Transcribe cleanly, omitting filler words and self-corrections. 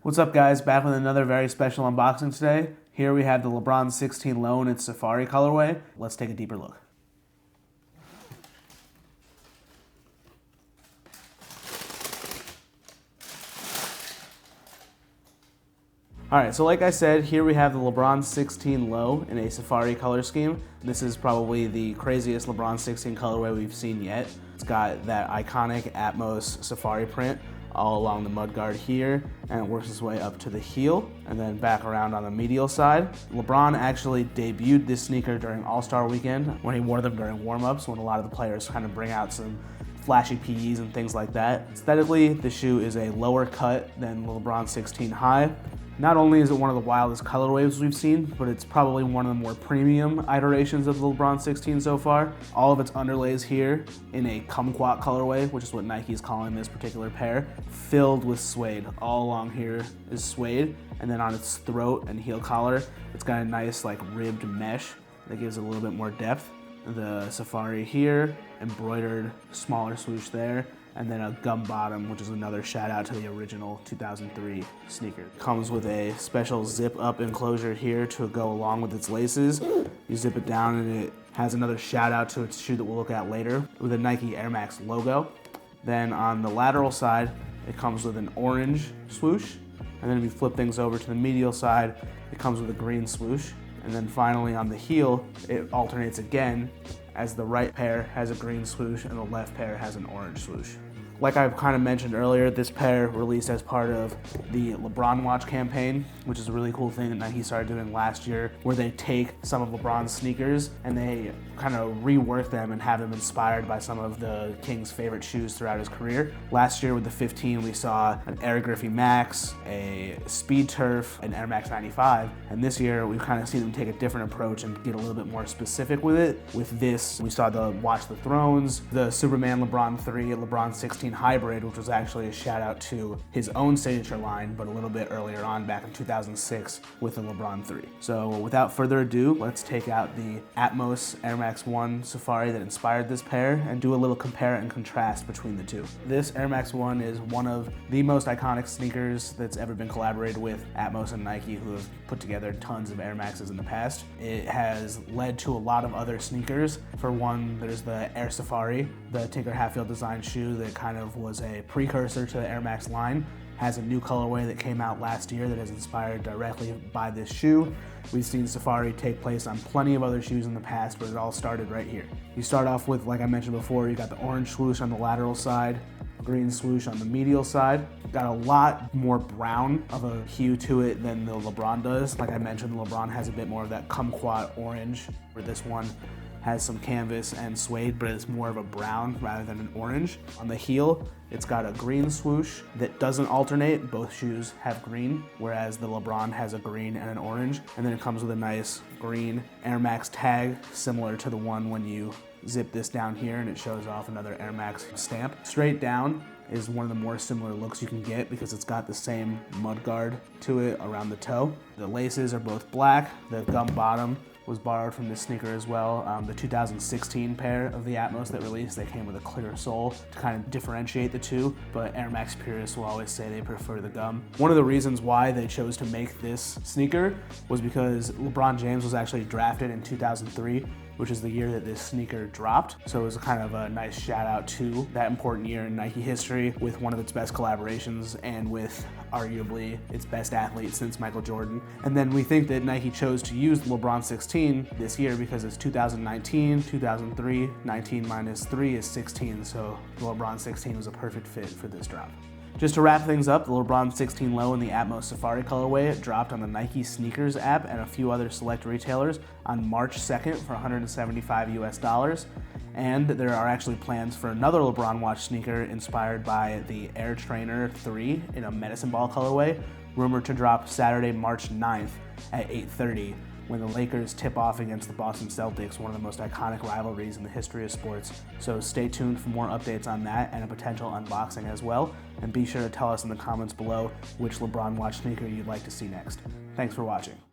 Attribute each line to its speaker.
Speaker 1: What's up, guys? Back with another very special unboxing today. Here we have the LeBron 16 Low in its Safari colorway. Let's take a deeper look. Alright, so like I said, here we have the LeBron 16 Low in a Safari color scheme. This is probably the craziest LeBron 16 colorway we've seen yet. It's got that iconic Atmos Safari print all along the mudguard here, and it works its way up to the heel and then back around on the medial side. LeBron actually debuted this sneaker during All-Star Weekend when he wore them during warm-ups, when a lot of the players kind of bring out some flashy PEs and things like that. Aesthetically, the shoe is a lower cut than the LeBron 16 High. Not only is it one of the wildest colorways we've seen, but it's probably one of the more premium iterations of the LeBron 16 so far. All of its underlays here in a kumquat colorway, which is what Nike is calling this particular pair, filled with suede. All along here is suede, and then on its throat and heel collar, it's got a nice like ribbed mesh that gives it a little bit more depth. The Safari here, embroidered smaller swoosh there, and then a gum bottom, which is another shout out to the original 2003 sneaker. Comes with a special zip up enclosure here to go along with its laces. You zip it down and it has another shout out to its shoe that we'll look at later with a Nike Air Max logo. Then on the lateral side, it comes with an orange swoosh. And then if you flip things over to the medial side, it comes with a green swoosh. And then finally on the heel, it alternates again as the right pair has a green swoosh and the left pair has an orange swoosh. Like I've kind of mentioned earlier, this pair released as part of the LeBronWatch campaign, which is a really cool thing that Nike started doing last year, where they take some of LeBron's sneakers and they kind of rework them and have them inspired by some of the King's favorite shoes throughout his career. Last year with the 15, we saw an Air Griffey Max, a Speed Turf, an Air Max 95, and this year we've kind of seen them take a different approach and get a little bit more specific with it. With this, we saw the Watch the Thrones, the Superman LeBron 3, LeBron 16 Hybrid, which was actually a shout out to his own signature line, but a little bit earlier on back in 2006 with the LeBron 3. So without further ado, let's take out the Atmos Air Max 1 Safari that inspired this pair and do a little compare and contrast between the two. This Air Max 1 is one of the most iconic sneakers that's ever been collaborated with Atmos and Nike, who have put together tons of Air Maxes in the past. It has led to a lot of other sneakers. For one, there's the Air Safari, the Tinker Hatfield design shoe that kind of was a precursor to the Air Max line. Has a new colorway that came out last year that is inspired directly by this shoe. We've seen Safari take place on plenty of other shoes in the past, but it all started right here. You start off with, like I mentioned before, you got the orange swoosh on the lateral side, green swoosh on the medial side. Got a lot more brown of a hue to it than the LeBron does. Like I mentioned, the LeBron has a bit more of that kumquat orange, where this one has some canvas and suede, but it's more of a brown rather than an orange. On the heel, it's got a green swoosh that doesn't alternate. Both shoes have green, whereas the LeBron has a green and an orange. And then it comes with a nice green Air Max tag, similar to the one when you zip this down here and it shows off another Air Max stamp. Straight down is one of the more similar looks you can get because it's got the same mudguard to it around the toe. The laces are both black. The gum bottom was borrowed from this sneaker as well. The 2016 pair of the Atmos that released, they came with a clear sole to kind of differentiate the two, but Air Max purists will always say they prefer the gum. One of the reasons why they chose to make this sneaker was because LeBron James was actually drafted in 2003, which is the year that this sneaker dropped. So it was kind of a nice shout out to that important year in Nike history with one of its best collaborations and with arguably its best athlete since Michael Jordan. And then we think that Nike chose to use LeBron 16 this year because it's 2019, 2003, 19 minus 3 is 16. So the LeBron 16 was a perfect fit for this drop. Just to wrap things up, the LeBron 16 Low in the Atmos Safari colorway dropped on the Nike Sneakers app and a few other select retailers on March 2nd for $175 US. And there are actually plans for another LeBronWatch sneaker inspired by the Air Trainer 3 in a medicine ball colorway, rumored to drop Saturday, March 9th at 8:30. when the Lakers tip off against the Boston Celtics, one of the most iconic rivalries in the history of sports. So stay tuned for more updates on that and a potential unboxing as well. And be sure to tell us in the comments below which LeBron Watch sneaker you'd like to see next. Thanks for watching.